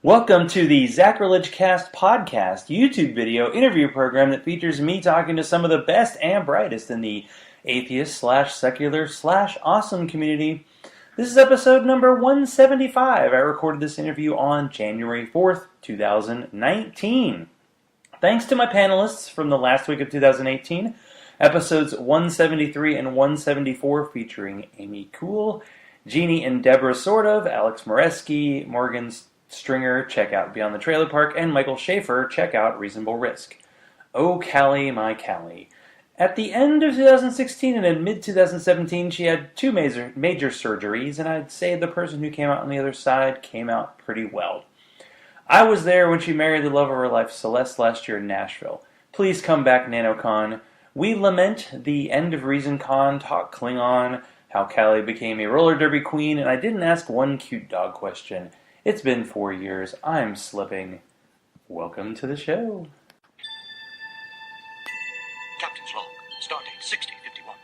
Welcome to the Zachrilege Cast podcast, YouTube video interview program that features me talking to some of the best and brightest in the atheist/secular/awesome community. This is episode number 175. I recorded this interview on January 4th, 2019. Thanks to my panelists from the last week of 2018, episodes 173 and 174 featuring Amy Cool, Jeannie and Deborah Sordov, Alex Moreski, Morgan Stringer, check out Beyond the Trailer Park, and Michael Schaefer, check out Reasonable Risk. Oh, Callie, my Callie. At the end of 2016 and in mid-2017, she had two major surgeries, and I'd say the person who came out on the other side came out pretty well. I was there when she married the love of her life, Celeste, last year in Nashville. Please come back, NanoCon. We lament the end of Reasoncon, talk Klingon, how Callie became a roller derby queen, and I didn't ask one cute dog question. It's been 4 years. I'm slipping. Welcome to the show. Captain's log. Stardate 6051.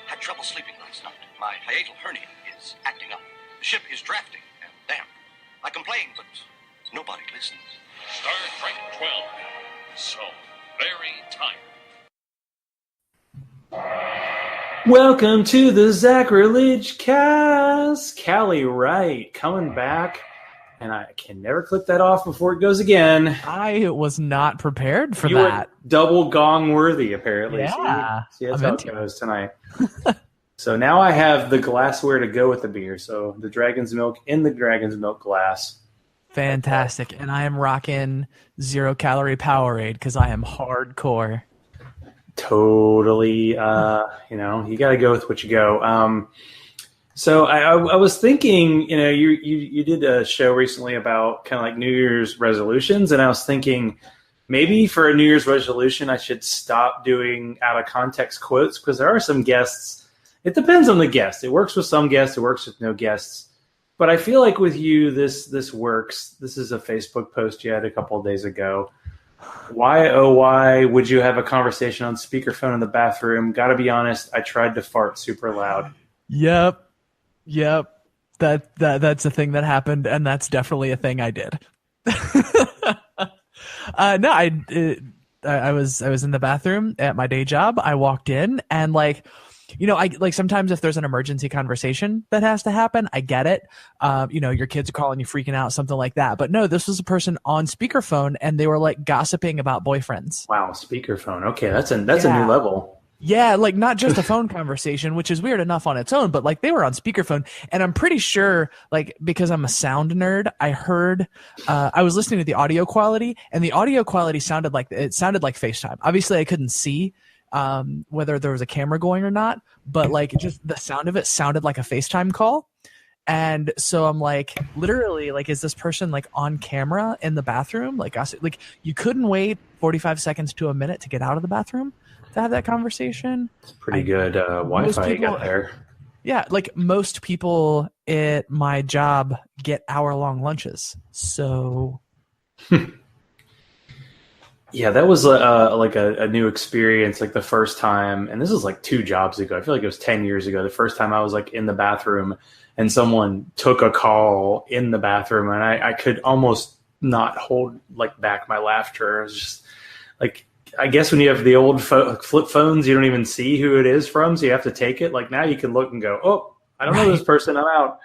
Had trouble sleeping last night. My hiatal hernia is acting up. The ship is drafting and damp. I complain, but nobody listens. Star Trek 12. So very tired. Welcome to the Zachrilege Cast. Callie, Wright, coming back. And I can never click that off before it goes again. I was not prepared for you that. Were double gong worthy, apparently. Yeah. See that's how it goes tonight. So now I have the glassware to go with the beer. So the Dragon's Milk in the Dragon's Milk glass. Fantastic. And I am rocking 0-calorie Powerade because I am hardcore. Totally. You got to go with what you go. So I was thinking, you did a show recently about kind of like New Year's resolutions, and I was thinking maybe for a New Year's resolution I should stop doing out of context quotes, because there are some guests. It depends on the guest. It works with some guests. It works with no guests. But I feel like with you, this works. This is a Facebook post you had a couple of days ago. Why, oh why, would you have a conversation on speakerphone in the bathroom? Got to be honest, I tried to fart super loud. Yep. That's a thing that happened, and that's definitely a thing I did. I was in the bathroom at my day job. I walked in, and I sometimes if there's an emergency conversation that has to happen, I get it. Your kids are calling you, freaking out, something like that. But no, this was a person on speakerphone, and they were gossiping about boyfriends. Wow, speakerphone. Okay, that's a new level. Yeah, not just a phone conversation, which is weird enough on its own, but they were on speakerphone, and I'm pretty sure, because I'm a sound nerd, I heard, I was listening to the audio quality, and the audio quality sounded like FaceTime. Obviously, I couldn't see whether there was a camera going or not, but just the sound of it sounded like a FaceTime call. And so I'm literally, is this person on camera in the bathroom? You couldn't wait 45 seconds to a minute to get out of the bathroom to have that conversation. It's pretty good Wi-Fi you got there. Yeah, most people at my job get hour-long lunches. So yeah, that was a new experience, the first time, and this was 2 jobs ago. I feel like it was 10 years ago. The first time I was in the bathroom and someone took a call in the bathroom, and I could almost not hold back my laughter. It was just I guess when you have the old flip phones, you don't even see who it is from, so you have to take it. Now you can look and go, oh, I don't know this person, I'm out.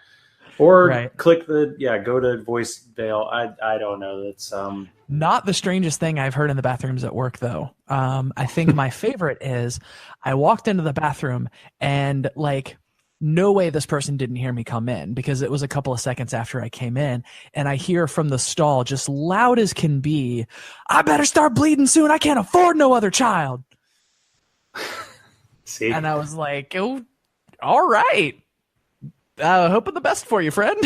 Or click go to voicemail. I don't know. That's not the strangest thing I've heard in the bathrooms at work, though. I think my favorite is I walked into the bathroom and no way this person didn't hear me come in, because it was a couple of seconds after I came in, and I hear from the stall, just loud as can be, I better start bleeding soon. I can't afford no other child. See? And I was like, oh, all right. Hoping the best for you, friend.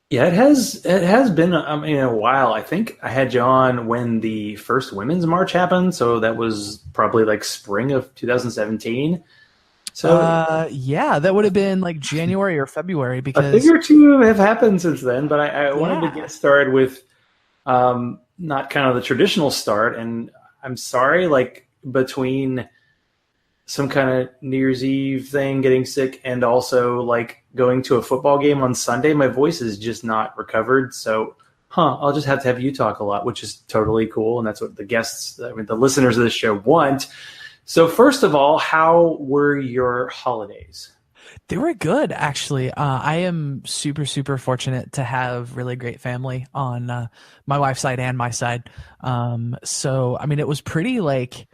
Yeah, it has been a while. I think I had you on when the first Women's March happened, so that was probably spring of 2017. So yeah, that would have been January or February, because a thing or two have happened since then. But I wanted to get started with not kind of the traditional start, and I'm sorry, between some kind of New Year's Eve thing, getting sick, and also like going to a football game on Sunday. My voice is just not recovered. So, I'll just have to have you talk a lot, which is totally cool. And that's what the guests, the listeners of this show want. So first of all, how were your holidays? They were good, actually. I am super, super fortunate to have really great family on my wife's side and my side. So, I mean, it was pretty like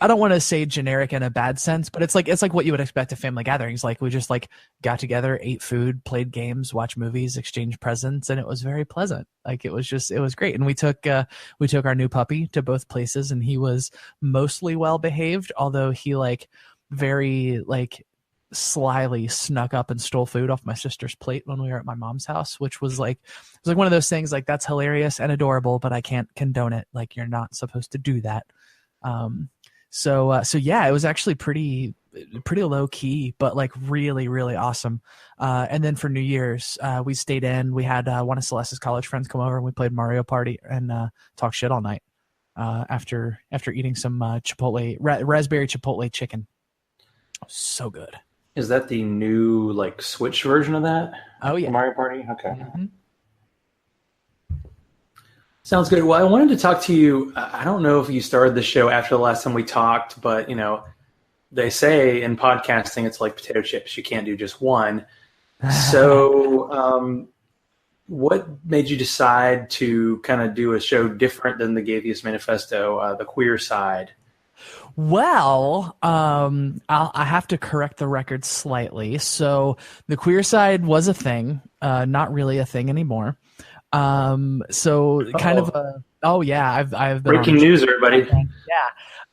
I don't want to say generic in a bad sense, but it's like what you would expect at family gatherings. Like we just like got together, ate food, played games, watched movies, exchanged presents, and it was very pleasant. Like it was great. And we took our new puppy to both places, and he was mostly well behaved, although he like very like slyly snuck up and stole food off my sister's plate when we were at my mom's house, which was like one of those things like that's hilarious and adorable, but I can't condone it. Like you're not supposed to do that. So yeah, it was actually pretty low key, but like really, really awesome. And then for New Year's, we stayed in. We had one of Celeste's college friends come over, and we played Mario Party and talked shit all night after eating some Chipotle raspberry Chipotle chicken. So good. Is that the new like Switch version of that? Oh yeah, Mario Party. Okay. Mm-hmm. Sounds good. Well, I wanted to talk to you. I don't know if you started the show after the last time we talked, but they say in podcasting it's like potato chips. You can't do just one. So, what made you decide to kind of do a show different than the Gaytheist Manifesto, the queer side? Well, I have to correct the record slightly. So the queer side was a thing, not really a thing anymore. So kind of I've been breaking news, everybody.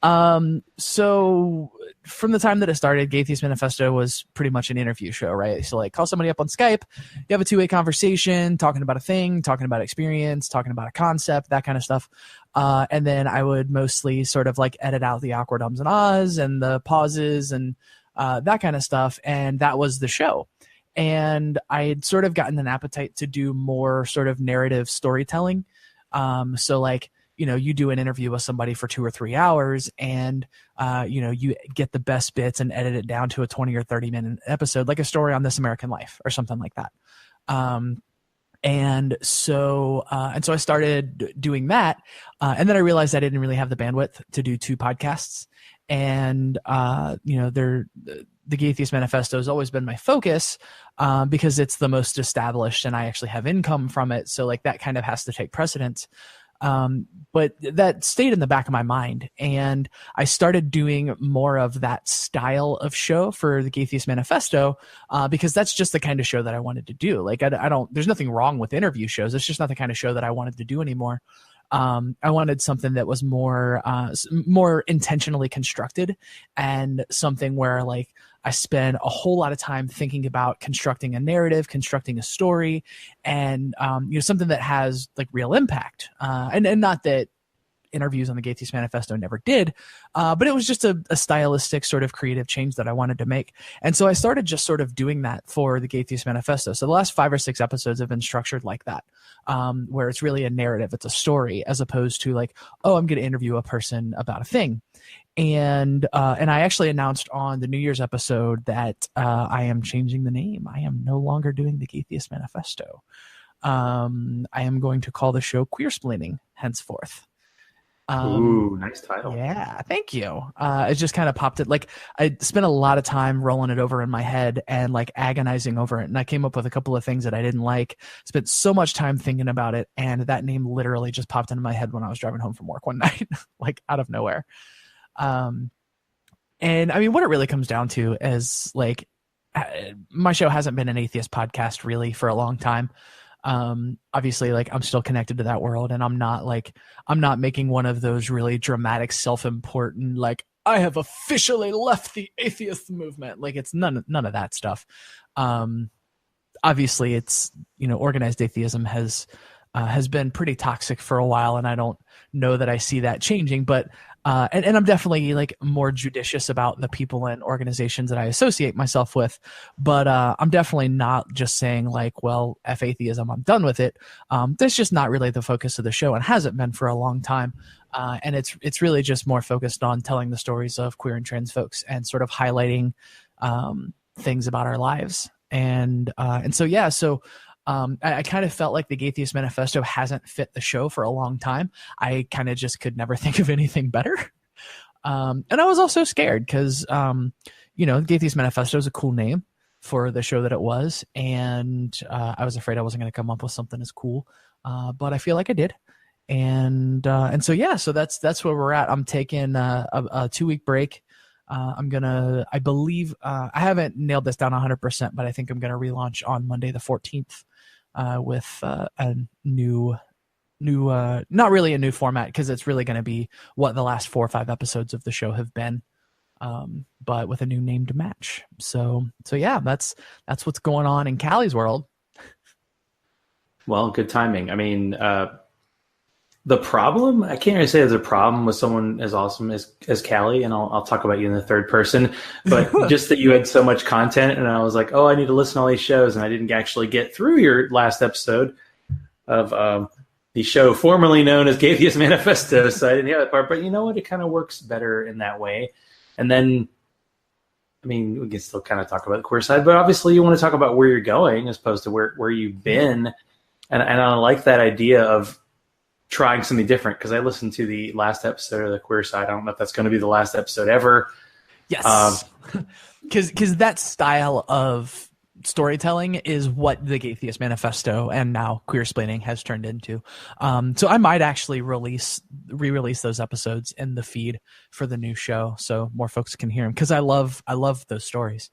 Yeah. So from the time that it started, Gaytheist Manifesto was pretty much an interview show, right? So like call somebody up on Skype, you have a two-way conversation, talking about a thing, talking about experience, talking about a concept, that kind of stuff. And then I would mostly sort of like edit out the awkward ums and ahs and the pauses and that kind of stuff. And that was the show. And I had sort of gotten an appetite to do more sort of narrative storytelling. So like, you do an interview with somebody for 2 or 3 hours and, you get the best bits and edit it down to a 20 or 30-minute episode, like a story on This American Life or something like that. And so I started doing that. And then I realized I didn't really have the bandwidth to do 2 podcasts. And, the Gaytheist Manifesto has always been my focus because it's the most established and I actually have income from it. So like that kind of has to take precedence. But that stayed in the back of my mind. And I started doing more of that style of show for the Gaytheist Manifesto because that's just the kind of show that I wanted to do. Like there's nothing wrong with interview shows. It's just not the kind of show that I wanted to do anymore. I wanted something that was more intentionally constructed and something where like I spend a whole lot of time thinking about constructing a narrative, constructing a story, and something that has like real impact. And not that interviews on the Gaytheist Manifesto never did, but it was just a stylistic sort of creative change that I wanted to make. And so I started just sort of doing that for the Gaytheist Manifesto. So the last 5 or 6 episodes have been structured like that, where it's really a narrative, it's a story, as opposed to like, oh, I'm going to interview a person about a thing. And I actually announced on the New Year's episode that I am changing the name. I am no longer doing the Gaytheist Manifesto. I am going to call the show Queersplaining henceforth. Ooh, nice title. Yeah, thank you. It just kind of popped it. Like I spent a lot of time rolling it over in my head and like agonizing over it. And I came up with a couple of things that I didn't like, spent so much time thinking about it. And that name literally just popped into my head when I was driving home from work one night, like out of nowhere. And I mean, what it really comes down to is like, my show hasn't been an atheist podcast really for a long time. Obviously like I'm still connected to that world and I'm not making one of those really dramatic, self-important, like I have officially left the atheist movement. Like it's none of that stuff. Obviously it's, organized atheism has been pretty toxic for a while and I don't know that I see that changing, but And I'm definitely like more judicious about the people and organizations that I associate myself with, but I'm definitely not just saying like, well, F atheism, I'm done with it. That's just not really the focus of the show and hasn't been for a long time. And it's really just more focused on telling the stories of queer and trans folks and sort of highlighting things about our lives. And so, yeah, so I kind of felt like the Gaytheist Manifesto hasn't fit the show for a long time. I kind of just could never think of anything better. And I was also scared because, Gaytheist Manifesto is a cool name for the show that it was. And I was afraid I wasn't going to come up with something as cool. But I feel like I did. And so, yeah, so that's where we're at. I'm taking a 2-week break. I believe, I haven't nailed this down 100%, but I think I'm going to relaunch on Monday the 14th with a new, not really a new format because it's really going to be what the last 4 or 5 episodes of the show have been, but with a new name to match. So yeah, that's what's going on in Callie's world. Well, good timing. I mean, the problem, I can't really say there's a problem with someone as awesome as Callie, and I'll talk about you in the third person, but just that you had so much content, and I was like, oh, I need to listen to all these shows, and I didn't actually get through your last episode of the show formerly known as Gaytheist Manifesto, so I didn't hear that part, but you know what? It kind of works better in that way. And then, I mean, we can still kind of talk about the queer side, but obviously you want to talk about where you're going as opposed to where you've been, and I like that idea of trying something different because I listened to the last episode of the queer side. I don't know if that's going to be the last episode ever. Yes, because that style of storytelling is what the Gaytheist Manifesto and now Queersplaining has turned into. So I might actually re-release those episodes in the feed for the new show so more folks can hear them because I love those stories.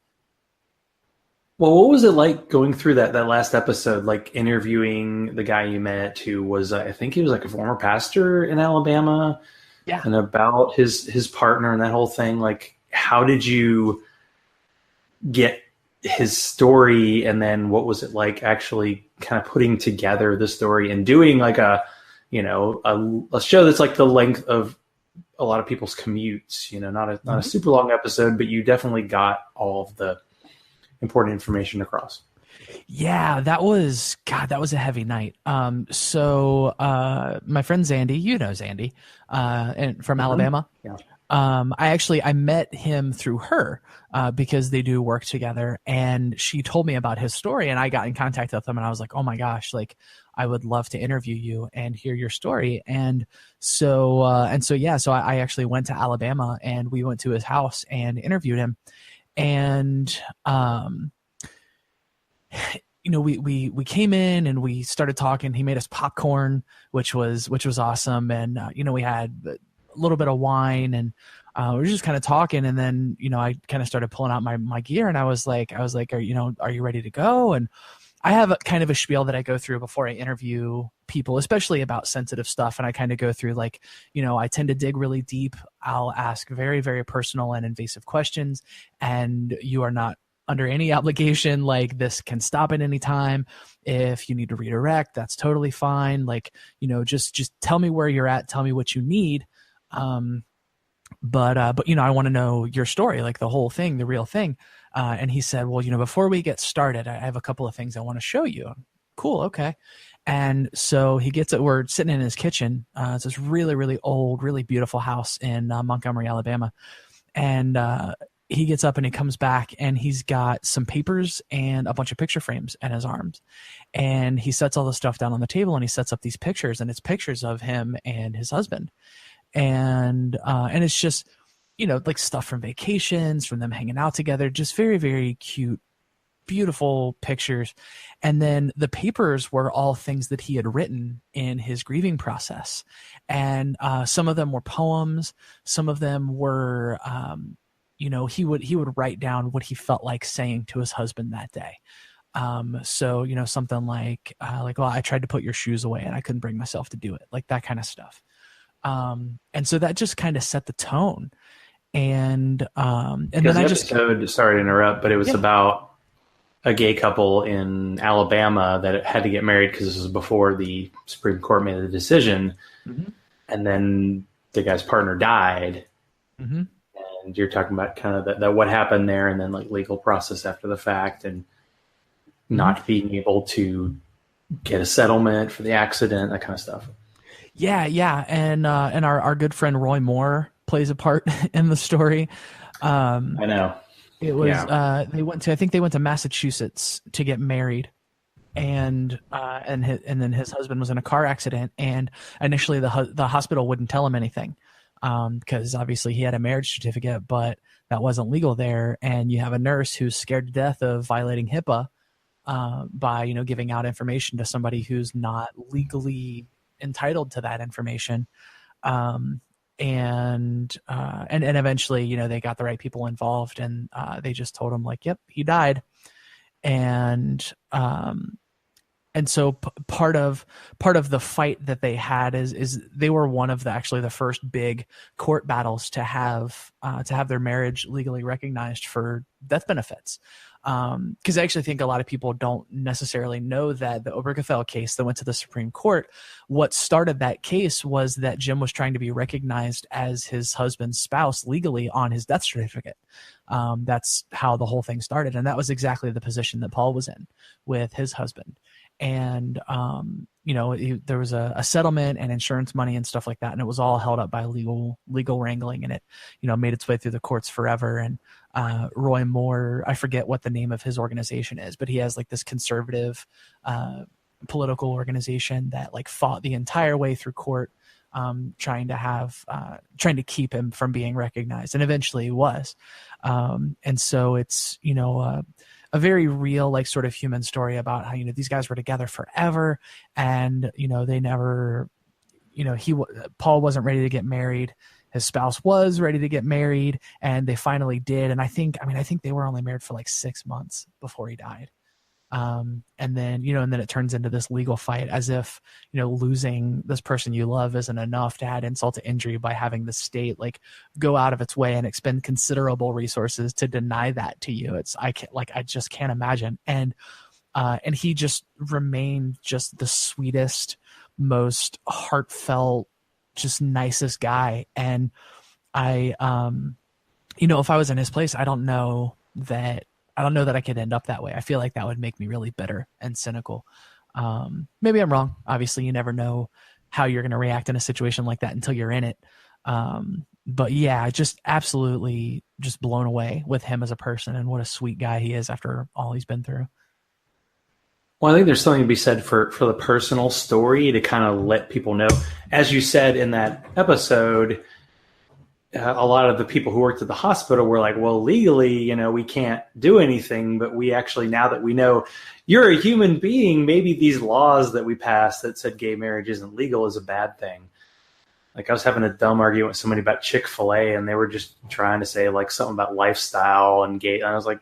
Well, what was it like going through that last episode, like interviewing the guy you met who was, I think he was like a former pastor in Alabama, yeah, and about his partner and that whole thing? Like, how did you get his story, and then what was it like actually kind of putting together the story and doing like a show that's like the length of a lot of people's commutes, not a super long episode, but you definitely got all of the important information across. Yeah, that was a heavy night. So my friend Zandy, Zandy, and from Alabama. Yeah. I met him through her because they do work together, and she told me about his story, and I got in contact with him, and I was like, oh my gosh, like I would love to interview you and hear your story. And so I actually went to Alabama, and we went to his house and interviewed him. And we came in and we started talking. He made us popcorn, which was awesome. And we had a little bit of wine, and we were just kind of talking. And then I kind of started pulling out my gear, and I was like, are you ready to go? And I have a kind of a spiel that I go through before I interview people, especially about sensitive stuff. And I kind of go through like, I tend to dig really deep. I'll ask very, very personal and invasive questions, and you are not under any obligation. Like, this can stop at any time. If you need to redirect, that's totally fine. Like, just tell me where you're at. Tell me what you need. But I want to know your story, like the whole thing, the real thing. And he said, well, before we get started, I have a couple of things I want to show you. Cool. Okay. And so we're sitting in his kitchen. It's this really, really old, really beautiful house in Montgomery, Alabama. And he gets up and he comes back, and he's got some papers and a bunch of picture frames in his arms. And he sets all the stuff down on the table, and he sets up these pictures, and it's pictures of him and his husband. And it's just, like stuff from vacations, from them hanging out together, just very, very cute, beautiful pictures. And then the papers were all things that he had written in his grieving process. And some of them were poems. Some of them were, he would write down what he felt like saying to his husband that day. So, something like, well, I tried to put your shoes away and I couldn't bring myself to do it. Like that kind of stuff. And so that just kind of set the tone. And then I just, sorry to interrupt, but it was about a gay couple in Alabama that had to get married because this was before the Supreme Court made the decision. Mm-hmm. And then the guy's partner died. Mm-hmm. And you're talking about kind of that what happened there, and then like legal process after the fact, and not being able to get a settlement for the accident, that kind of stuff. Yeah, and our good friend Roy Moore plays a part in the story. I know. It was I think they went to Massachusetts to get married, and then his husband was in a car accident, and initially the hospital wouldn't tell him anything, because obviously he had a marriage certificate, but that wasn't legal there, and you have a nurse who's scared to death of violating HIPAA by giving out information to somebody who's not legally entitled to that information. And eventually, they got the right people involved, and they just told him like, yep, he died. And so part of the fight that they had is they were one of the first big court battles to have their marriage legally recognized for death benefits. Because I actually think a lot of people don't necessarily know that the Obergefell case that went to the Supreme Court, what started that case was that Jim was trying to be recognized as his husband's spouse legally on his death certificate. That's how the whole thing started. And that was exactly the position that Paul was in with his husband. And, there was a settlement and insurance money and stuff like that. And it was all held up by legal wrangling, and it, made its way through the courts forever. And Roy Moore, I forget what the name of his organization is, but he has like this conservative political organization that like fought the entire way through court, trying to keep him from being recognized, and eventually he was. And so it's, a very real, like, sort of human story about how, these guys were together forever, and, they never, Paul wasn't ready to get married. His spouse was ready to get married, and they finally did. And I think they were only married for like 6 months before he died. And then it turns into this legal fight, as if, losing this person you love isn't enough to add insult to injury by having the state like go out of its way and expend considerable resources to deny that to you. I just can't imagine. And he just remained just the sweetest, most heartfelt, just nicest guy. And if I was in his place, I don't know that I could end up that way. I feel like that would make me really bitter and cynical. Maybe I'm wrong. Obviously, you never know how you're going to react in a situation like that until you're in it. But yeah, just absolutely just blown away with him as a person, and what a sweet guy he is after all he's been through. Well, I think there's something to be said for the personal story to kind of let people know. As you said in that episode, a lot of the people who worked at the hospital were like, well, legally, we can't do anything, but we actually, now that we know you're a human being, maybe these laws that we passed that said gay marriage isn't legal is a bad thing. Like, I was having a dumb argument with somebody about Chick-fil-A, and they were just trying to say like something about lifestyle and gay. And I was like,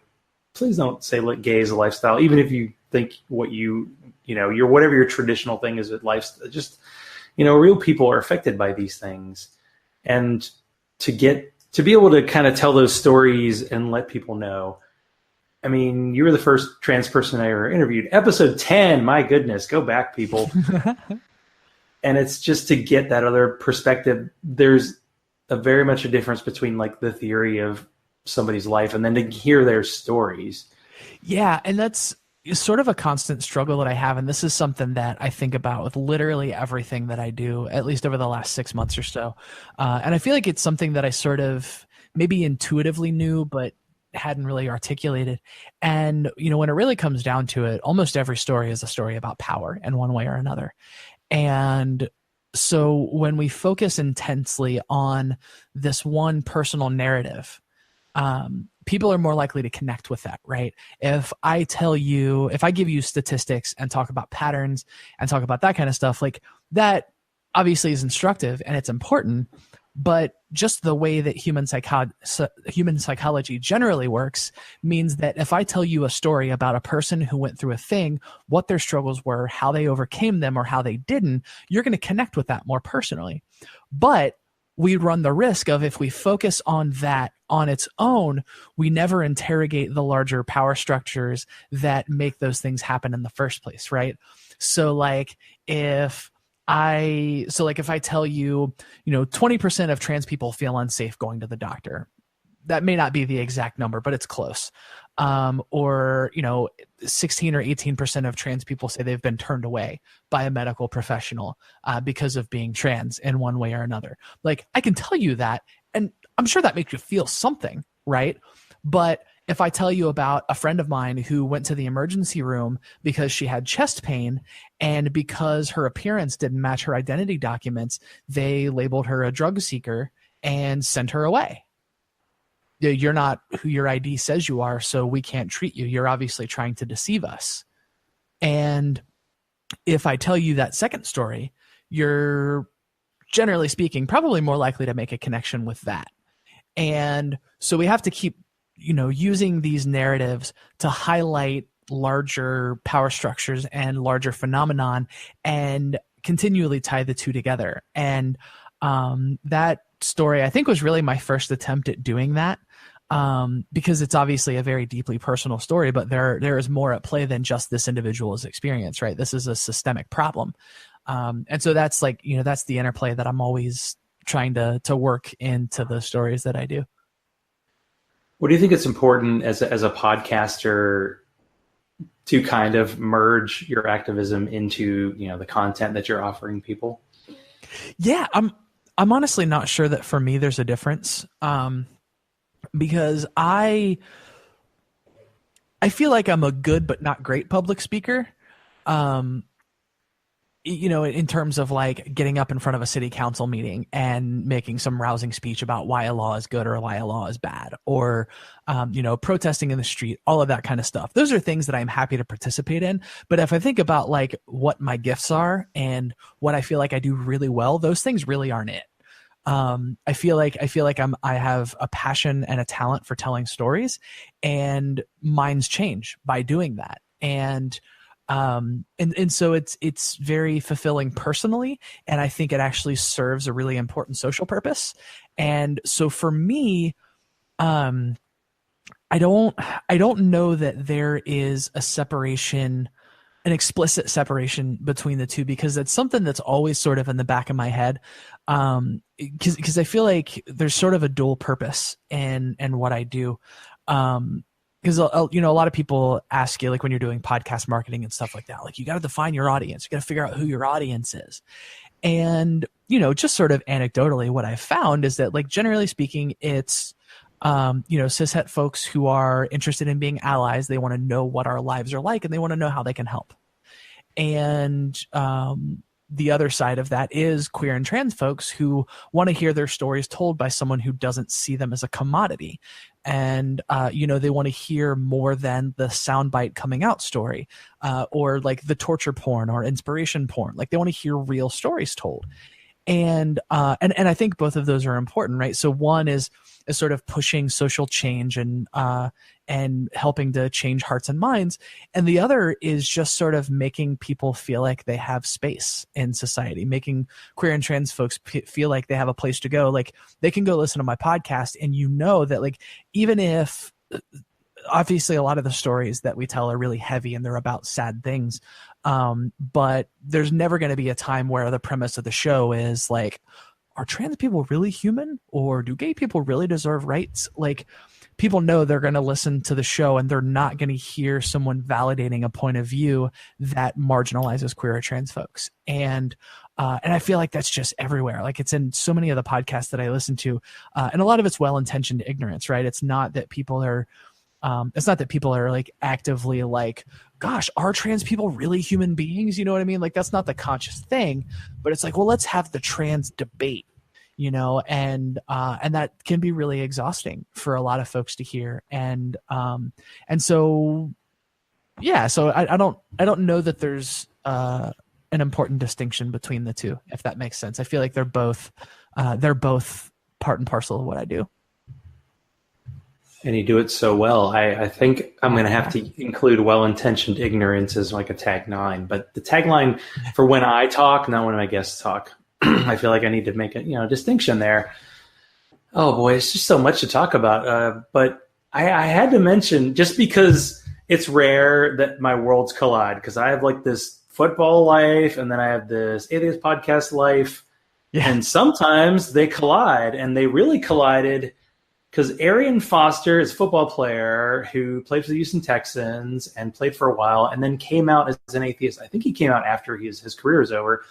please don't say like gay is a lifestyle, even if you think what your whatever your traditional thing is, lifestyle. Just, real people are affected by these things. And to be able to kind of tell those stories and let people know. I mean, you were the first trans person I ever interviewed. Episode 10, my goodness, go back, people. And it's just to get that other perspective. There's very much a difference between like the theory of somebody's life and then to hear their stories. Yeah, and that's sort of a constant struggle that I have, and this is something that I think about with literally everything that I do, at least over the last 6 months or so. And I feel like it's something that I sort of maybe intuitively knew, but hadn't really articulated. And, when it really comes down to it, almost every story is a story about power in one way or another. And so when we focus intensely on this one personal narrative, people are more likely to connect with that, right? If I give you statistics and talk about patterns and talk about that kind of stuff, like that obviously is instructive and it's important, but just the way that human psychology generally works means that if I tell you a story about a person who went through a thing, what their struggles were, how they overcame them or how they didn't, you're going to connect with that more personally. But we run the risk of, if we focus on that on its own, we never interrogate the larger power structures that make those things happen in the first place, right? So like if so like if I tell you, 20% of trans people feel unsafe going to the doctor, that may not be the exact number, but it's close. Or 16 or 18% of trans people say they've been turned away by a medical professional because of being trans in one way or another. Like, I can tell you that, and I'm sure that makes you feel something, right? But if I tell you about a friend of mine who went to the emergency room because she had chest pain, and because her appearance didn't match her identity documents, they labeled her a drug seeker and sent her away. You're not who your ID says you are, so we can't treat you. You're obviously trying to deceive us. And if I tell you that second story, you're, generally speaking, probably more likely to make a connection with that. And so we have to keep, using these narratives to highlight larger power structures and larger phenomenon and continually tie the two together. And that story, I think, was really my first attempt at doing that. Because it's obviously a very deeply personal story, but there is more at play than just this individual's experience, right? This is a systemic problem. And so that's like, that's the interplay that I'm always trying to work into the stories that I do. What do you think it's important as a podcaster to kind of merge your activism into, the content that you're offering people? Yeah, I'm honestly not sure that for me there's a difference. Because I feel like I'm a good but not great public speaker. In terms of like getting up in front of a city council meeting and making some rousing speech about why a law is good or why a law is bad, or, protesting in the street, all of that kind of stuff. Those are things that I'm happy to participate in. But if I think about like what my gifts are and what I feel like I do really well, those things really aren't it. I feel like I have a passion and a talent for telling stories, and minds change by doing that. And so it's very fulfilling personally. And I think it actually serves a really important social purpose. And so for me, I don't know that there is a separation, an explicit separation between the two, because it's something that's always sort of in the back of my head. Because I feel like there's sort of a dual purpose in what I do. Because a lot of people ask you, like, when you're doing podcast marketing and stuff like that, like, you got to define your audience, you got to figure out who your audience is. And just sort of anecdotally, what I found is that, like, generally speaking, it's cishet folks who are interested in being allies. They want to know what our lives are like, and they want to know how they can help. And the other side of that is queer and trans folks who want to hear their stories told by someone who doesn't see them as a commodity. And, they want to hear more than the soundbite coming out story, or like the torture porn or inspiration porn. Like, they want to hear real stories told. And I think both of those are important, right? So one is sort of pushing social change and helping to change hearts and minds. And the other is just sort of making people feel like they have space in society, making queer and trans folks feel like they have a place to go. Like, they can go listen to my podcast, and that, like, even if obviously a lot of the stories that we tell are really heavy and they're about sad things, but there's never going to be a time where the premise of the show is like, are trans people really human, or do gay people really deserve rights? Like, people know they're going to listen to the show, and they're not going to hear someone validating a point of view that marginalizes queer or trans folks. And I feel like that's just everywhere. Like, it's in so many of the podcasts that I listen to, and a lot of it's well-intentioned ignorance, right? It's not that people are like actively like, gosh, are trans people really human beings? You know what I mean? Like, that's not the conscious thing, but it's like, well, let's have the trans debate, and that can be really exhausting for a lot of folks to hear. And so, yeah, so I don't know that there's an important distinction between the two, if that makes sense. I feel like they're both part and parcel of what I do. And you do it so well. I think I'm going to have to include well-intentioned ignorance as like a tagline. But the tagline for when I talk, not when my guests talk, I feel like I need to make a distinction there. Oh boy, it's just so much to talk about. But I had to mention, just because it's rare that my worlds collide, because I have like this football life, and then I have this atheist podcast life. Yeah. And sometimes they collide, and they really collided because Arian Foster is a football player who played for the Houston Texans and played for a while and then came out as an atheist. I think he came out after his career was over.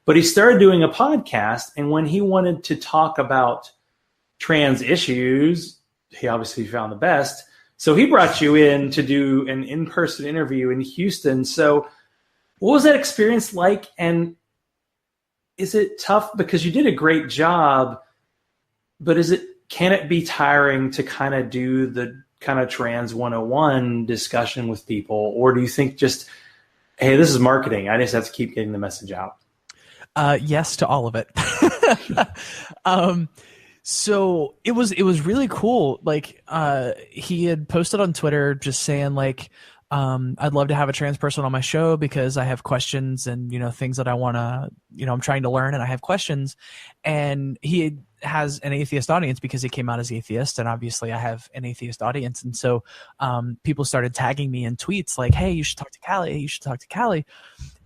But he started doing a podcast, and when he wanted to talk about trans issues, he obviously found the best. So he brought you in to do an in-person interview in Houston. So what was that experience like? And is it tough? Because you did a great job, but can it be tiring to kind of do the kind of trans 101 discussion with people? Or do you think just, hey, this is marketing, I just have to keep getting the message out? Yes to all of it. So it was really cool. Like, he had posted on Twitter just saying like, I'd love to have a trans person on my show because I have questions and, things that I want to, I'm trying to learn and I have questions. And he has an atheist audience because he came out as atheist. And obviously I have an atheist audience. And so, people started tagging me in tweets like, hey, you should talk to Callie. You should talk to Callie.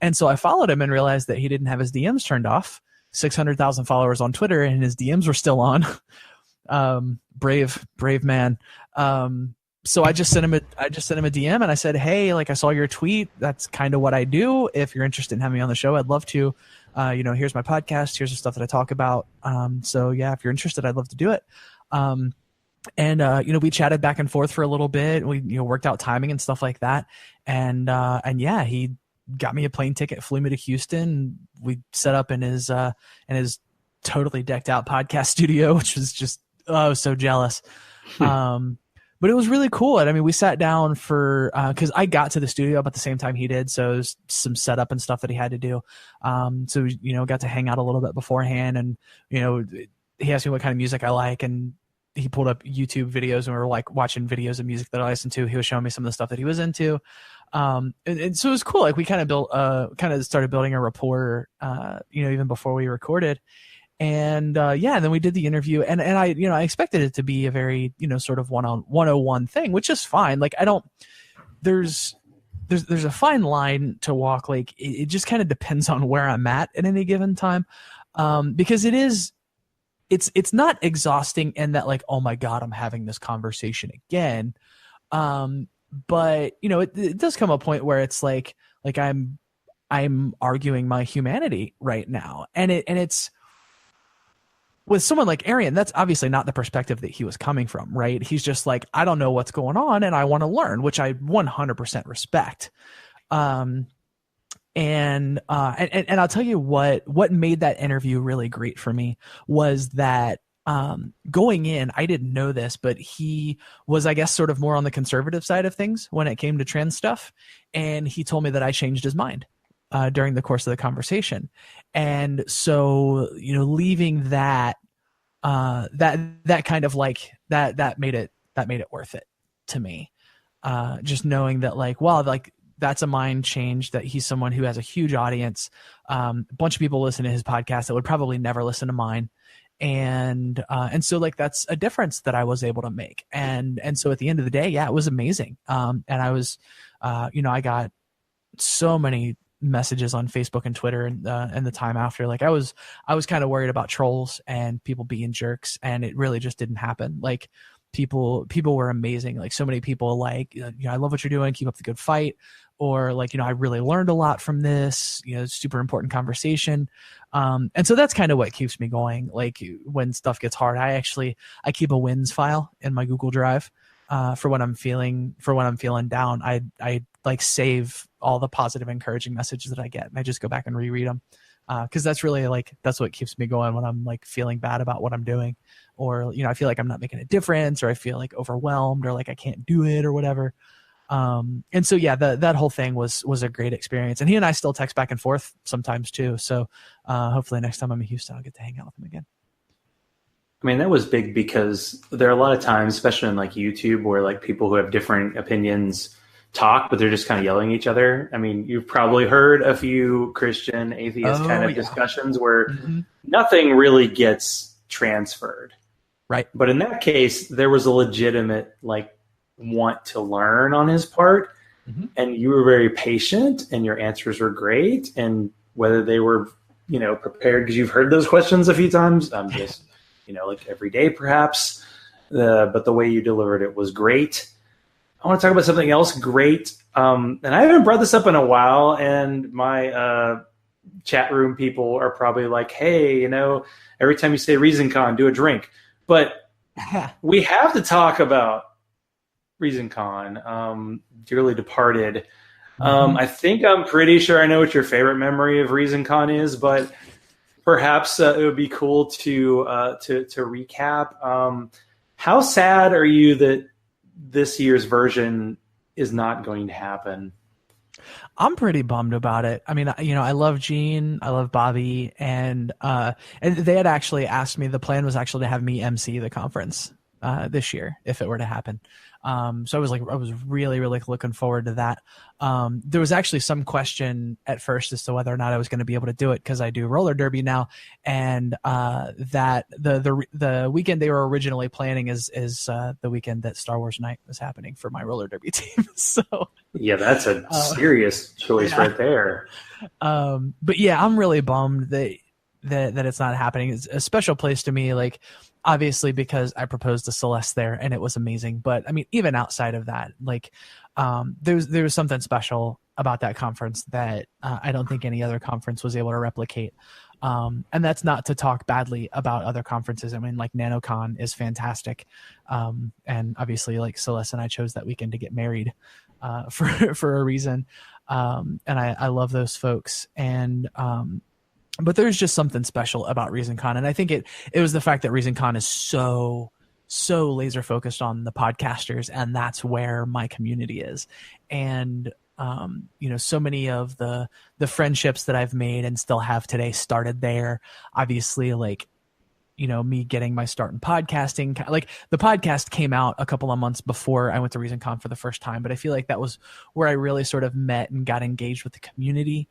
And so I followed him and realized that he didn't have his DMs turned off. 600,000 followers on Twitter and his DMs were still on. Brave man. So I just sent him a DM and I said, hey, like I saw your tweet. That's kind of what I do. If you're interested in having me on the show, I'd love to. Here's my podcast. Here's the stuff that I talk about. So yeah, if you're interested, I'd love to do it. We chatted back and forth for a little bit. We, worked out timing and stuff like that. And yeah, he got me a plane ticket, flew me to Houston. We set up in his totally decked out podcast studio, which was just, I was so jealous. But it was really cool. And I mean, we sat down for, cause I got to the studio about the same time he did. So it was some setup and stuff that he had to do. So, got to hang out a little bit beforehand and, he asked me what kind of music I like and he pulled up YouTube videos and we were like watching videos of music that I listened to. He was showing me some of the stuff that he was into. And so it was cool. Like we kind of started building a rapport, even before we recorded. And and then we did the interview and I expected it to be a very, sort of 101 thing, which is fine. Like there's a fine line to walk. Like it just kind of depends on where I'm at any given time. Because it's not exhausting and that like, oh my God, I'm having this conversation again. But it does come a point where it's like I'm arguing my humanity right now. And it's with someone like Arian, that's obviously not the perspective that he was coming from, right? He's just like, I don't know what's going on and I want to learn, which I 100% respect. And I'll tell you what made that interview really great for me was that going in, I didn't know this, but he was, I guess, sort of more on the conservative side of things when it came to trans stuff. And he told me that I changed his mind during the course of the conversation. And so, leaving that kind of like that made it worth it to me. Just knowing that like, wow, like that's a mind change, that he's someone who has a huge audience. A bunch of people listen to his podcast that would probably never listen to mine. And so like, that's a difference that I was able to make. And so at the end of the day, yeah, it was amazing. And I was, I got so many messages on Facebook and Twitter and the time after. Like I was kind of worried about trolls and people being jerks, and it really just didn't happen. Like people were amazing. Like so many people like, I love what you're doing. Keep up the good fight. Or like, I really learned a lot from this, super important conversation. And so that's kind of what keeps me going. Like when stuff gets hard, I keep a wins file in my Google Drive for when I'm feeling down. I like save all the positive, encouraging messages that I get, and I just go back and reread them. Cause that's really like, that's what keeps me going when I'm like feeling bad about what I'm doing, or, I feel like I'm not making a difference, or I feel like overwhelmed, or like I can't do it or whatever. And so, yeah, that whole thing was a great experience, and he and I still text back and forth sometimes too. So, hopefully next time I'm in Houston, I'll get to hang out with him again. I mean, that was big because there are a lot of times, especially on like YouTube, where like people who have different opinions talk, but they're just kind of yelling at each other. I mean, you've probably heard a few Christian atheist discussions where nothing really gets transferred. Right. But in that case, there was a legitimate like want to learn on his part. and you were very patient, and your answers were great. And whether they were, prepared because you've heard those questions a few times, just, like every day perhaps, but the way you delivered it was great. I want to talk about something else great. And I haven't brought this up in a while, and my chat room people are probably like, hey, every time you say Reasoncon, do a drink. But we have to talk about Reasoncon, dearly departed. I think I'm pretty sure I know what your favorite memory of Reasoncon is, but perhaps it would be cool to recap. How sad are you that this year's version is not going to happen? I'm pretty bummed about it. I mean, I love Gene, I love Bobby, and they had actually asked me. The plan was actually to have me MC the conference this year if it were to happen. So I was really, really looking forward to that. There was actually some question at first as to whether or not I was going to be able to do it because I do roller derby now, and that the weekend they were originally planning is the weekend that Star Wars Night was happening for my roller derby team. So yeah, that's a serious choice right there. But yeah, I'm really bummed that it's not happening. It's a special place to me, like obviously because I proposed to Celeste there and it was amazing. But I mean, even outside of that, like there was something special about that conference that I don't think any other conference was able to replicate. And that's not to talk badly about other conferences. I mean, like NanoCon is fantastic. And obviously like Celeste and I chose that weekend to get married for a reason. And I love those folks. And but there's just something special about Reasoncon. And I think it was the fact that Reasoncon is so laser focused on the podcasters, and that's where my community is. And so many of the friendships that I've made and still have today started there. Obviously, like, me getting my start in podcasting, like the podcast came out a couple of months before I went to Reasoncon for the first time, but I feel like that was where I really sort of met and got engaged with the community.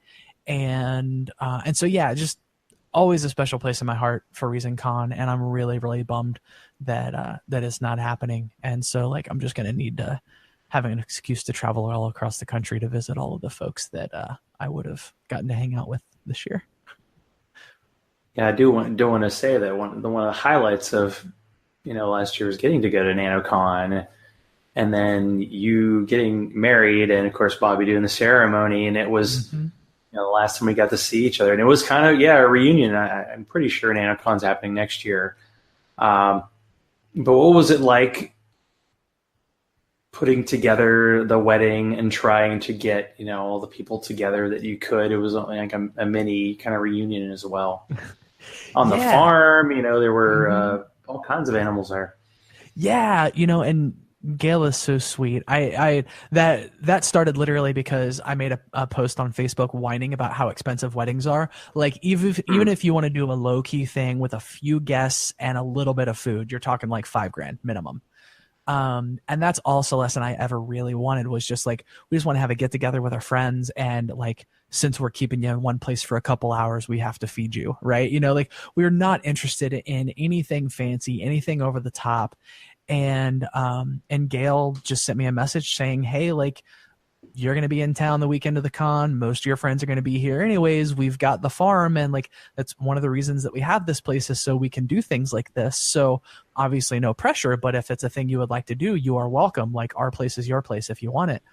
And so, yeah, just always a special place in my heart for Reasoncon. And I'm really, really bummed that it's not happening. And so like, I'm just going to need to have an excuse to travel all across the country to visit all of the folks that I would have gotten to hang out with this year. Yeah, I do want to say that one of the highlights of, last year was getting to go to NanoCon, and then you getting married, and of course Bobby doing the ceremony, and it was the last time we got to see each other, and it was kind of a reunion. I'm pretty sure NanoCon's happening next year. But what was it like putting together the wedding and trying to get all the people together that you could? It was like a mini kind of reunion as well. On the farm, there were all kinds of animals there. Yeah, and Gail is so sweet. That started literally because I made a post on Facebook whining about how expensive weddings are. Like even if you want to do a low key thing with a few guests and a little bit of food, you're talking like $5,000 minimum. And that's all Celeste and I ever really wanted, was just like, we just want to have a get together with our friends, and like, since we're keeping you in one place for a couple hours, we have to feed you, right? Like, we're not interested in anything fancy, anything over the top. And Gail just sent me a message saying, hey, like, you're going to be in town the weekend of the con. Most of your friends are going to be here anyways. We've got the farm. And like, that's one of the reasons that we have this place, is so we can do things like this. So obviously no pressure, but if it's a thing you would like to do, you are welcome. Like, our place is your place if you want it.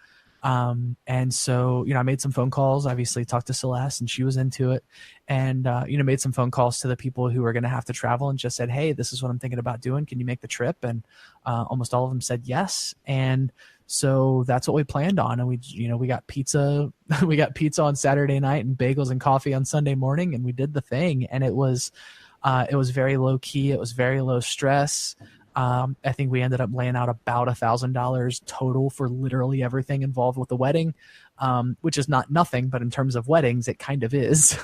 And so, I made some phone calls, obviously talked to Celeste, and she was into it, and, made some phone calls to the people who are going to have to travel, and just said, hey, this is what I'm thinking about doing. Can you make the trip? And, almost all of them said yes. And so that's what we planned on. And we got pizza, on Saturday night and bagels and coffee on Sunday morning. And we did the thing, and it was very low key. It was very low stress. I think we ended up laying out about $1,000 total for literally everything involved with the wedding, which is not nothing, but in terms of weddings, it kind of is.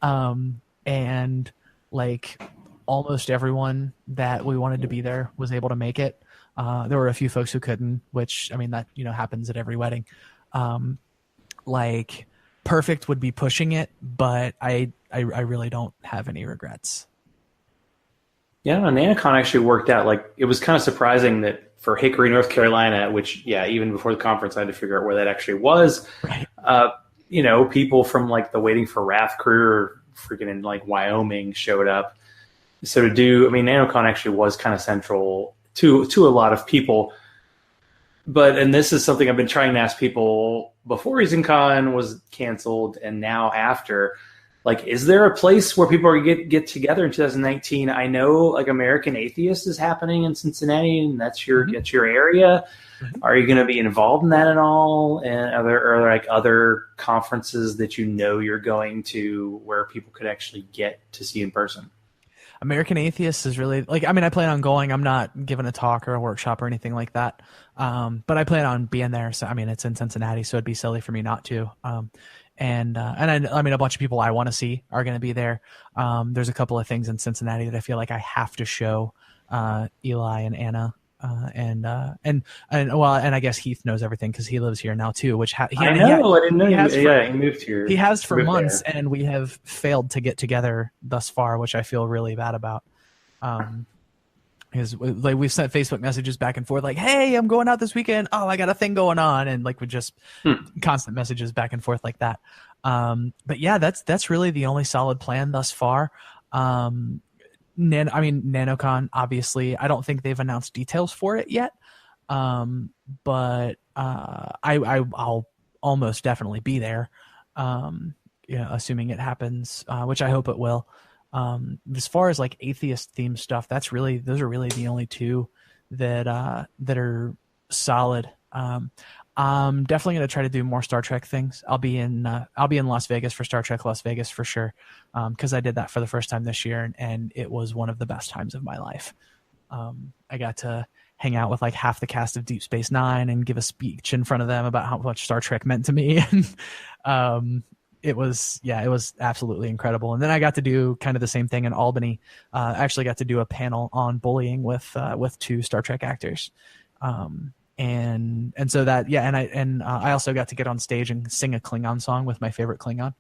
And like, almost everyone that we wanted to be there was able to make it. There were a few folks who couldn't, which, I mean, that, happens at every wedding. Like, perfect would be pushing it, but I really don't have any regrets. Yeah, no, NanoCon actually worked out. Like, it was kind of surprising that for Hickory, North Carolina, which, yeah, even before the conference, I had to figure out where that actually was. Right. People from like the Waiting for Wrath crew or freaking in like Wyoming showed up. So NanoCon actually was kind of central to a lot of people. And this is something I've been trying to ask people before Reasoncon was canceled and now after. Like, is there a place where people are get together in 2019? I know like American Atheist is happening in Cincinnati, and that's your area. Mm-hmm. Are you going to be involved in that at all? And are there like other conferences that you're going to where people could actually get to see in person? American Atheist is really like, I plan on going. I'm not giving a talk or a workshop or anything like that. But I plan on being there. So, it's in Cincinnati, so it'd be silly for me not to. And a bunch of people I want to see are going to be there. There's a couple of things in Cincinnati that I feel like I have to show Eli and Anna. And I guess Heath knows everything because he lives here now too. Which I didn't know. He moved here. He has for months, and we have failed to get together thus far, which I feel really bad about. Because like we've sent Facebook messages back and forth, like, "Hey, I'm going out this weekend. Oh, I got a thing going on," and like we just constant messages back and forth like that. But yeah, that's really the only solid plan thus far. NanoCon, obviously, I don't think they've announced details for it yet. But I'll almost definitely be there. Assuming it happens, which I hope it will. As far as like atheist themed stuff, those are really the only two that are solid. I'm definitely going to try to do more Star Trek things. I'll be in Las Vegas for Star Trek Las Vegas for sure. Cause I did that for the first time this year and it was one of the best times of my life. I got to hang out with like half the cast of Deep Space Nine and give a speech in front of them about how much Star Trek meant to me. And, it was absolutely incredible. And then I got to do kind of the same thing in Albany. I actually got to do a panel on bullying with two Star Trek actors. And so that, yeah. And I also got to get on stage and sing a Klingon song with my favorite Klingon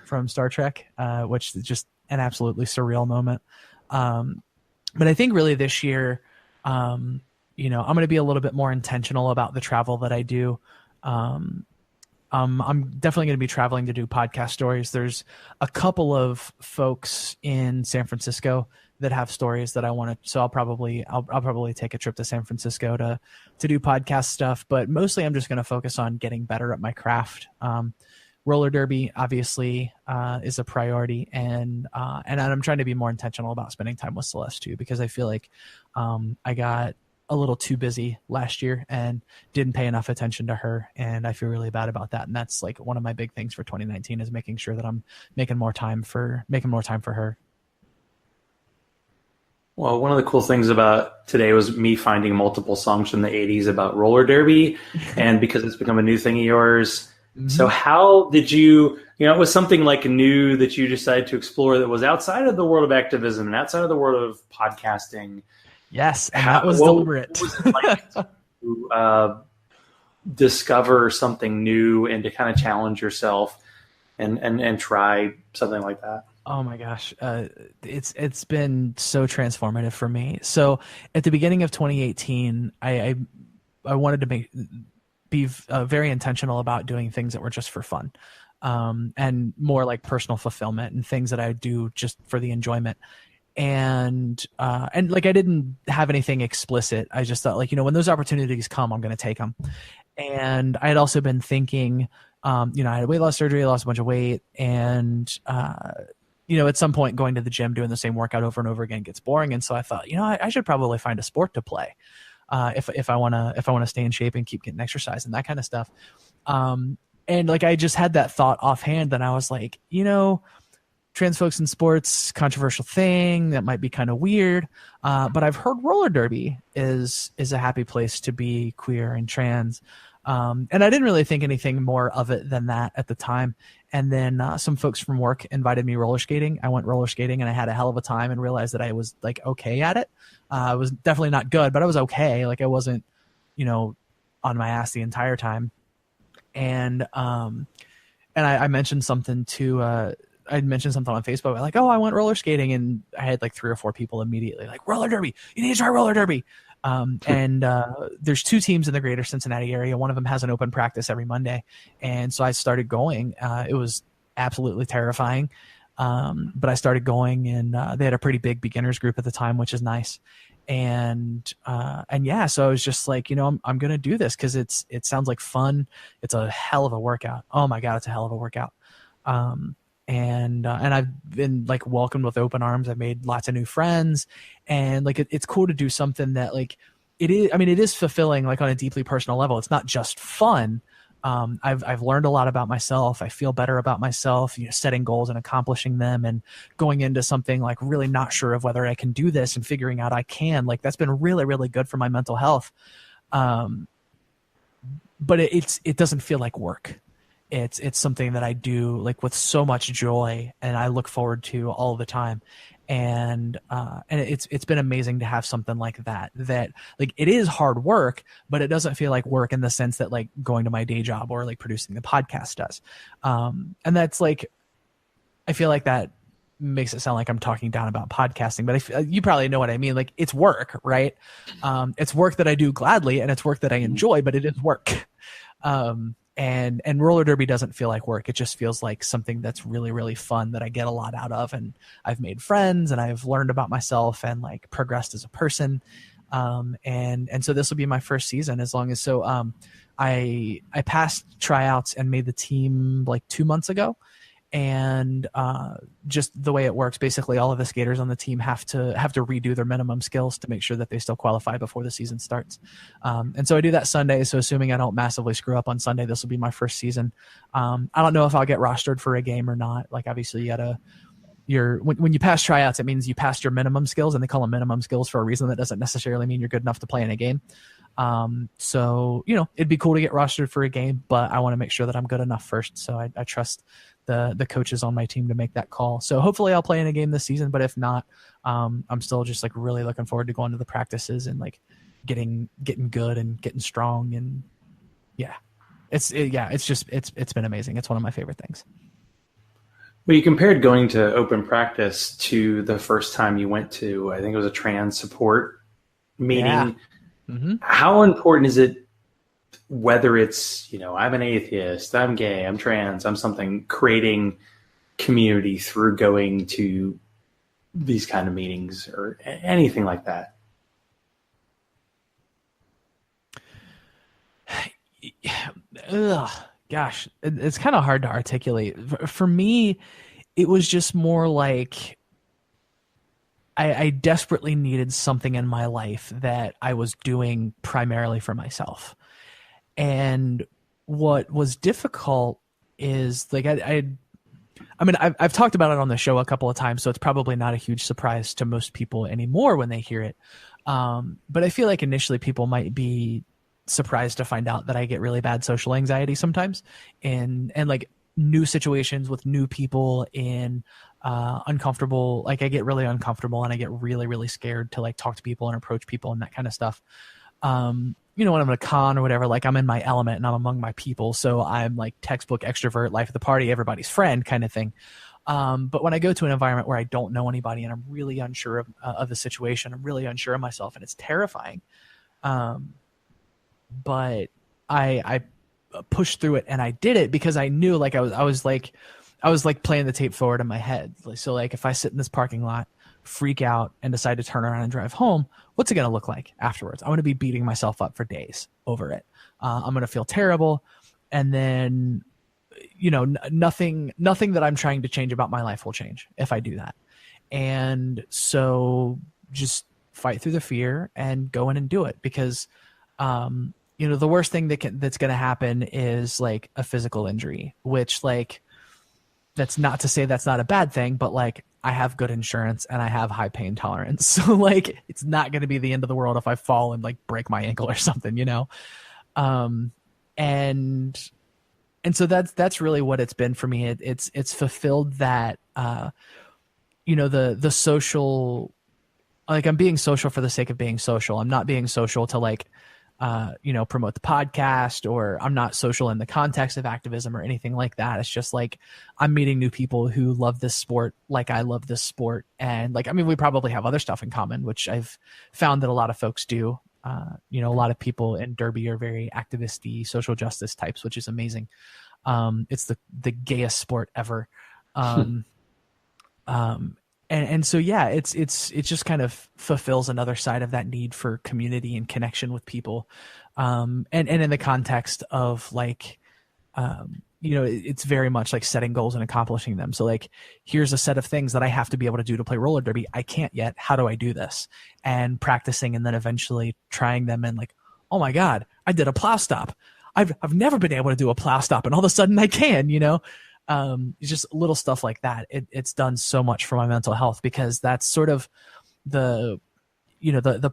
from Star Trek, which is just an absolutely surreal moment. But I think really this year, I'm going to be a little bit more intentional about the travel that I do. I'm definitely going to be traveling to do podcast stories. There's a couple of folks in San Francisco that have stories that I want to. So I'll probably take a trip to San Francisco to do podcast stuff. But mostly, I'm just going to focus on getting better at my craft. Roller derby obviously is a priority, and I'm trying to be more intentional about spending time with Celeste too, because I feel like I got a little too busy last year and didn't pay enough attention to her, and I feel really bad about that. And that's like one of my big things for 2019 is making sure that I'm making more time for her. Well, one of the cool things about today was me finding multiple songs from the 80s about roller derby, and because it's become a new thing of yours. Mm-hmm. So how did it was something like new that you decided to explore that was outside of the world of activism and outside of the world of podcasting? Yes, and that was deliberate. What was it like to discover something new and to kind of challenge yourself and try something like that? Oh my gosh, it's been so transformative for me. So at the beginning of 2018, I wanted to be very intentional about doing things that were just for fun, and more like personal fulfillment and things that I do just for the enjoyment. And like I didn't have anything explicit. I just thought like, when those opportunities come, I'm going to take them. And I had also been thinking, I had weight loss surgery, I lost a bunch of weight, and at some point going to the gym doing the same workout over and over again gets boring. And so I thought, I should probably find a sport to play if I want to stay in shape and keep getting exercise and that kind of stuff. And like I just had that thought offhand, and I was like, trans folks in sports, controversial thing that might be kind of weird. But I've heard roller derby is a happy place to be queer and trans. And I didn't really think anything more of it than that at the time. And then some folks from work invited me roller skating. I went roller skating and I had a hell of a time and realized that I was like okay at it. I was definitely not good, but I was okay. Like I wasn't, on my ass the entire time. And I mentioned something to I'd mentioned something on Facebook like, oh, I went roller skating, and I had like 3 or 4 people immediately like, roller derby, you need to try roller derby. And there's 2 teams in the greater Cincinnati area. One of them has an open practice every Monday, and so I started going. It was absolutely terrifying, but I started going, and they had a pretty big beginners group at the time, which is nice. And yeah, so I was just like, I'm gonna do this because it sounds like fun. It's a hell of a workout. Oh my god, it's a hell of a workout. And I've been like welcomed with open arms. I've made lots of new friends, and like it's cool to do something that like it is. I mean, it is fulfilling like on a deeply personal level. It's not just fun. I've learned a lot about myself. I feel better about myself, setting goals and accomplishing them, and going into something like really not sure of whether I can do this and figuring out I can. Like that's been really, really good for my mental health. But it doesn't feel like work. It's something that I do like with so much joy, and I look forward to all the time. And it's been amazing to have something like that like it is hard work, but it doesn't feel like work in the sense that like going to my day job or like producing the podcast does. And that's like, I feel like that makes it sound like I'm talking down about podcasting, but you probably know what I mean. Like it's work, right? It's work that I do gladly, and it's work that I enjoy, but it is work. And roller derby doesn't feel like work. It just feels like something that's really, really fun that I get a lot out of. And I've made friends, and I've learned about myself and like progressed as a person. And so this will be my first season I passed tryouts and made the team like 2 months ago. And just the way it works, basically all of the skaters on the team have to redo their minimum skills to make sure that they still qualify before the season starts. And so I do that Sunday. So assuming I don't massively screw up on Sunday, this will be my first season. I don't know if I'll get rostered for a game or not. Like obviously when you pass tryouts, it means you passed your minimum skills, and they call them minimum skills for a reason. That doesn't necessarily mean you're good enough to play in a game. So it'd be cool to get rostered for a game, but I want to make sure that I'm good enough first. So I trust the coaches on my team to make that call. So hopefully I'll play in a game this season, but if not, I'm still just like really looking forward to going to the practices and like getting good and getting strong. And yeah, it's been amazing. It's one of my favorite things. Well, you compared going to open practice to the first time you went to, I think it was a trans support meeting. Yeah. Mm-hmm. How important is it, whether it's, I'm an atheist, I'm gay, I'm trans, I'm something, creating community through going to these kind of meetings or anything like that? Gosh, it's kind of hard to articulate. For me, it was just more like I desperately needed something in my life that I was doing primarily for myself. And what was difficult is like I've talked about it on the show a couple of times, so it's probably not a huge surprise to most people anymore when they hear it. But I feel like initially people might be surprised to find out that I get really bad social anxiety sometimes, and like new situations with new people in uncomfortable, like I get really uncomfortable and I get really, really scared to like talk to people and approach people and that kind of stuff. When I'm at a con or whatever, like I'm in my element and I'm among my people. So I'm like textbook extrovert, life of the party, everybody's friend kind of thing. But when I go to an environment where I don't know anybody and I'm really unsure of the situation, I'm really unsure of myself, and it's terrifying. But I pushed through it, and I did it because I knew like I was playing the tape forward in my head. So like if I sit in this parking lot, freak out, and decide to turn around and drive home, what's it going to look like afterwards? I'm going to be beating myself up for days over it. I'm going to feel terrible. And then, nothing that I'm trying to change about my life will change if I do that. And so just fight through the fear and go in and do it, because, the worst thing that's going to happen is like a physical injury, which like, that's not to say that's not a bad thing, but like I have good insurance and I have high pain tolerance. So like, it's not going to be the end of the world if I fall and like break my ankle or something, and so that's really what it's been for me. It's fulfilled that, the social, like I'm being social for the sake of being social. I'm not being social to like, promote the podcast, or I'm not social in the context of activism or anything like that. It's just like I'm meeting new people who love this sport like I love this sport. And like, I mean, we probably have other stuff in common, which I've found that a lot of folks do. A lot of people in Derby are very activist-y, social justice types, which is amazing. It's the gayest sport ever. And so, yeah, it just kind of fulfills another side of that need for community and connection with people. And in the context of like, it's very much like setting goals and accomplishing them. So like, here's a set of things that I have to be able to do to play roller derby. I can't yet. How do I do this? And practicing, and then eventually trying them, and like, oh my God, I did a plow stop. I've never been able to do a plow stop, and all of a sudden I can, it's just little stuff like that. It's done so much for my mental health, because that's sort of the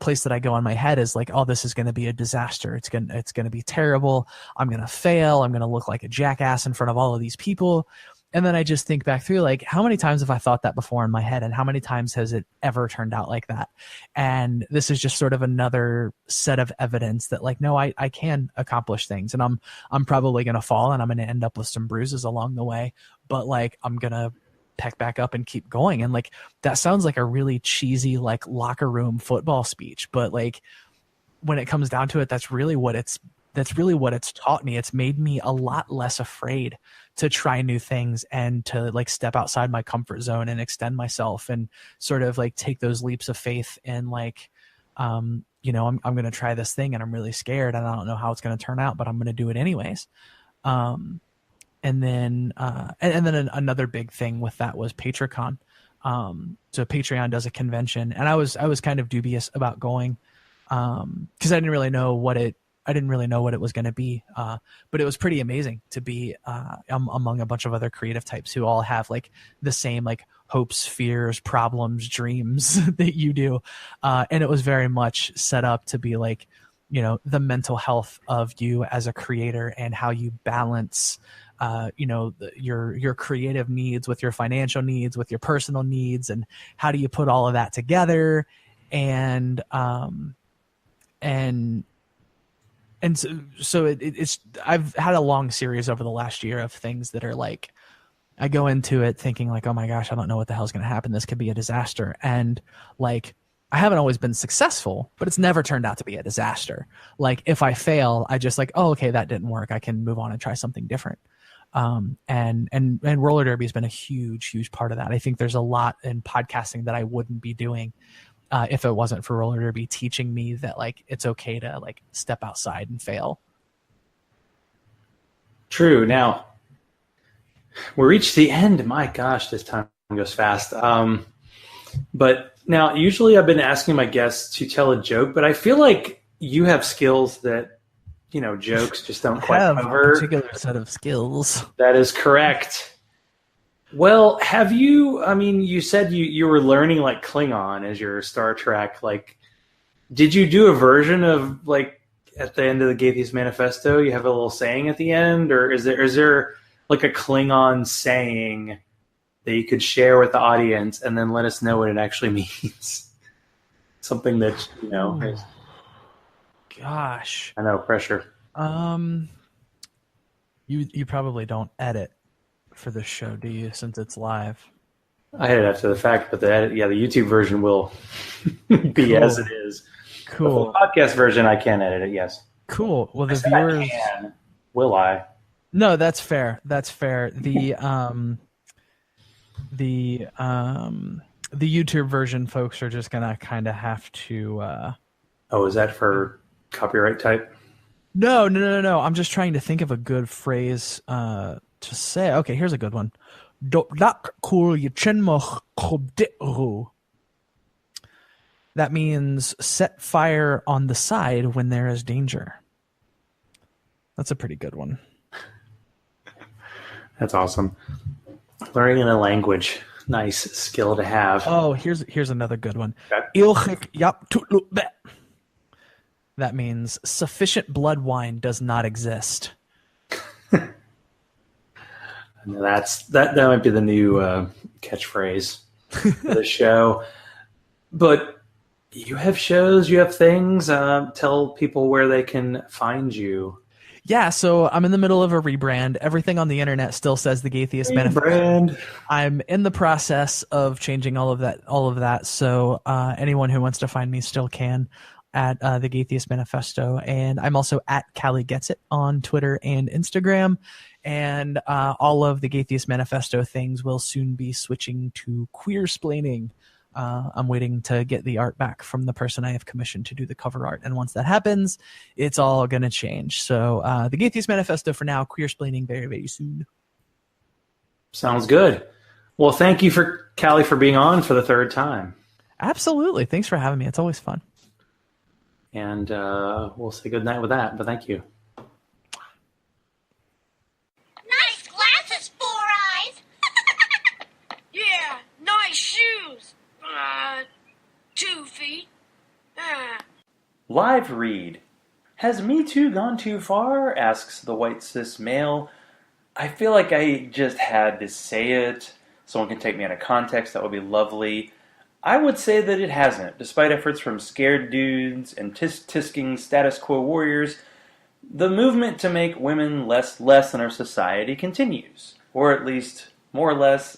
place that I go in my head is like, oh, this is going to be a disaster. It's going to be terrible. I'm going to fail. I'm going to look like a jackass in front of all of these people. And then I just think back through, like, how many times have I thought that before in my head, and how many times has it ever turned out like that? And this is just sort of another set of evidence that, like, no, I can accomplish things, and I'm probably going to fall, and I'm going to end up with some bruises along the way, but like, I'm going to pick back up and keep going. And like, that sounds like a really cheesy, like, locker room football speech, but like, when it comes down to it, that's really what it's taught me. It's made me a lot less afraid to try new things and to like step outside my comfort zone and extend myself and sort of like take those leaps of faith and like, I'm going to try this thing, and I'm really scared, and I don't know how it's going to turn out, but I'm going to do it anyways. And then another big thing with that was Patreon. So Patreon does a convention, and I was kind of dubious about going, cause I didn't really know what it was going to be. But it was pretty amazing to be among a bunch of other creative types who all have like the same like hopes, fears, problems, dreams that you do. And it was very much set up to be like, the mental health of you as a creator, and how you balance, your creative needs with your financial needs, with your personal needs, and how do you put all of that together? And so it's I've had a long series over the last year of things that are like, I go into it thinking like, oh my gosh, I don't know what the hell's going to happen. This could be a disaster. And like, I haven't always been successful, but it's never turned out to be a disaster. Like, if I fail, I just like, oh, okay, that didn't work. I can move on and try something different. And roller derby has been a huge part of that. I think there's a lot in podcasting that I wouldn't be doing if it wasn't for roller derby teaching me that like it's okay to like step outside and fail. True. Now we reached the end. My gosh, this time goes fast. But now usually I've been asking my guests to tell a joke, but I feel like you have skills that, jokes just don't quite cover. A particular set of skills. That is correct. Well, have you, you said you were learning like Klingon as your Star Trek, like, did you do a version of like at the end of the Gaytheist Manifesto, you have a little saying at the end, or is there like a Klingon saying that you could share with the audience and then let us know what it actually means? Something that, is, gosh, I know, pressure. You probably don't edit for this show, do you, since it's live? I edit after the fact, but the YouTube version will be cool. As it is. Cool. The podcast version, I can edit it, yes. Cool. Well, the viewers... Will I? No, that's fair. That's fair. The YouTube version folks are just gonna kind of have to... is that for copyright type? No. I'm just trying to think of a good phrase to say. Okay, here's a good one. That means set fire on the side when there is danger. That's a pretty good one. That's awesome. Learning in a language. Nice skill to have. Oh, here's another good one. That means sufficient blood wine does not exist. That might be the new catchphrase for the show. But You have shows, you have things. Tell people where they can find you. Yeah, so I'm in the middle of a rebrand. Everything on the internet still says the Gaytheist Manifesto. Brand. I'm in the process of changing all of that. So anyone who wants to find me still can at the Gaytheist Manifesto, and I'm also at Callie Gets It on Twitter and Instagram. And all of the Gaytheist Manifesto things will soon be switching to Queersplaining. I'm waiting to get the art back from the person I have commissioned to do the cover art. And once that happens, it's all going to change. So the Gaytheist Manifesto for now, Queersplaining very, very soon. Sounds good. Well, thank you for Callie for being on for the third time. Absolutely. Thanks for having me. It's always fun. And we'll say goodnight with that, but thank you. Nice glasses, Four Eyes. Yeah, nice shoes. 2 feet. Live read. Has Me Too gone too far? Asks the white cis male. I feel like I just had to say it. Someone can take me out of context. That would be lovely. I would say that it hasn't. Despite efforts from scared dudes and tisk-tisking status quo warriors, the movement to make women less in our society continues. Or at least more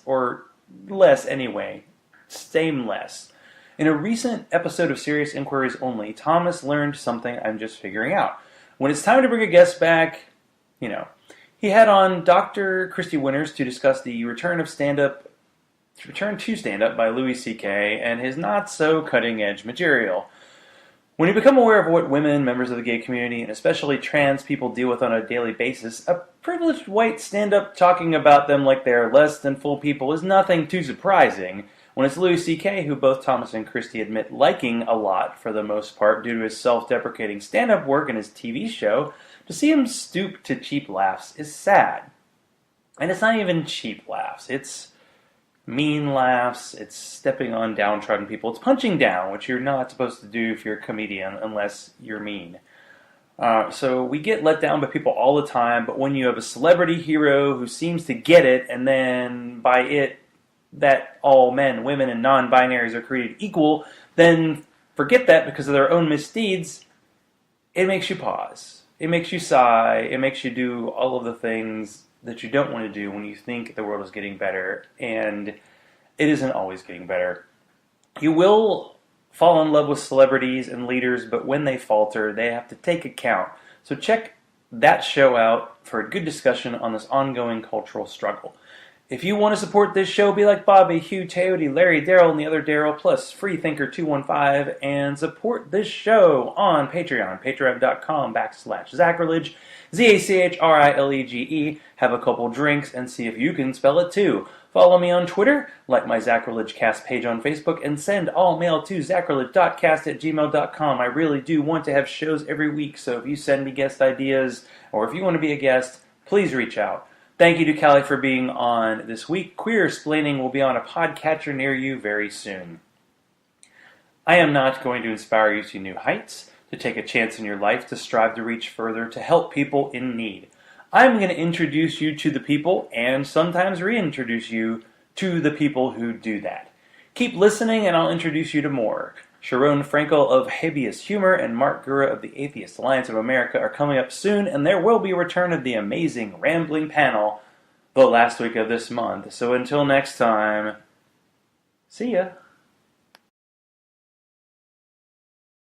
or less anyway. Same less. In a recent episode of Serious Inquiries Only, Thomas learned something I'm just figuring out. When it's time to bring a guest back, he had on Dr. Christy Winters to discuss the return to stand-up by Louis C.K. and his not-so-cutting-edge material. When you become aware of what women, members of the gay community, and especially trans people deal with on a daily basis, a privileged white stand-up talking about them like they're less than full people is nothing too surprising. When it's Louis C.K., who both Thomas and Christy admit liking a lot for the most part due to his self-deprecating stand-up work and his TV show, to see him stoop to cheap laughs is sad. And it's not even cheap laughs. It's mean laughs. It's stepping on downtrodden people. It's punching down, which you're not supposed to do if you're a comedian unless you're mean. So we get let down by people all the time, but when you have a celebrity hero who seems to get it, and then by it, that all men, women, and non-binaries are created equal, then forget that because of their own misdeeds, it makes you pause. It makes you sigh. It makes you do all of the things that you don't want to do when you think the world is getting better, and it isn't always getting better. You will fall in love with celebrities and leaders, but when they falter, they have to take account. So check that show out for a good discussion on this ongoing cultural struggle. If you want to support this show, be like Bobby, Hugh, Teody, Larry, Daryl, and the other Daryl, plus Freethinker215, and support this show on Patreon, patreon.com/Zachrilege, Zachrilege. Have a couple drinks and see if you can spell it too. Follow me on Twitter, like my Zachrilege Cast page on Facebook, and send all mail to zachrilege.cast@gmail.com. I really do want to have shows every week, so if you send me guest ideas, or if you want to be a guest, please reach out. Thank you to Callie for being on this week. Queersplaining will be on a podcatcher near you very soon. I am not going to inspire you to new heights, to take a chance in your life, to strive to reach further, to help people in need. I'm going to introduce you to the people and sometimes reintroduce you to the people who do that. Keep listening and I'll introduce you to more. Sharon Frankel of Habeas Humor and Mark Gura of the Atheist Alliance of America are coming up soon, and there will be a return of the amazing Rambling Panel the last week of this month. So until next time, see ya.